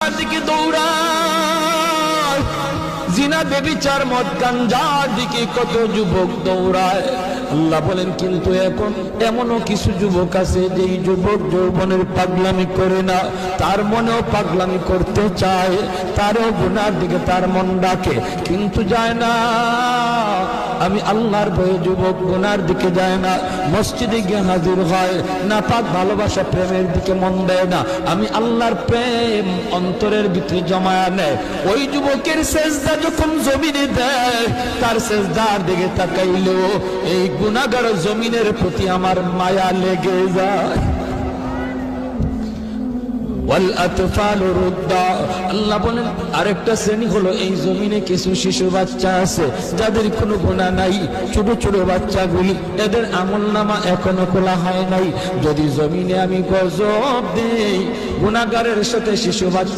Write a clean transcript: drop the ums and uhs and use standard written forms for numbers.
নেশার দিকে দৌড়ায়, জিনা বেবিচার মদ গাঞ্জার দিকে কত যুবক দৌড়ায়। আল্লাহ বলেন কিন্তু এখন এমনও কিছু যুবক আছে যেই যুবক যৌবনের পাগলামি করে না, তার মনেও পাগলামি করতে চায়, তারও গুনার দিকে তার মন ডাকে কিন্তু যায় না। আমি আল্লাহর ভয়ে যুবক গুনার দিকে যায় না, মসজিদে গিয়ে হাজির হয় না, পাক ভালোবাসা প্রেমের দিকে মন দেয় না। আমি আল্লাহর প্রেম অন্তরের ভিতরে জমায়া নেয়। ওই যুবকের সেজদা যখন জমিনে দেয়, তার সেজদার দিকে তাকাইলেও এই গুনাহগার জমিনের প্রতি আমার মায়া লেগে যায়। ওয়াল আতফালু রুদ্দা, আল্লাহ বলেন আরেকটা শ্রেণী হলো এই জমিনে কিছু শিশু বাচ্চা আছে যাদের কোনো গুনাহ নাই, ছোট ছোট বাচ্চাগুলি, এদের আমলনামা এখনো খোলা হয় নাই। যদি জমিনে আমি গজব দেই গুনাহগারের সাথে শিশু বাচ্চা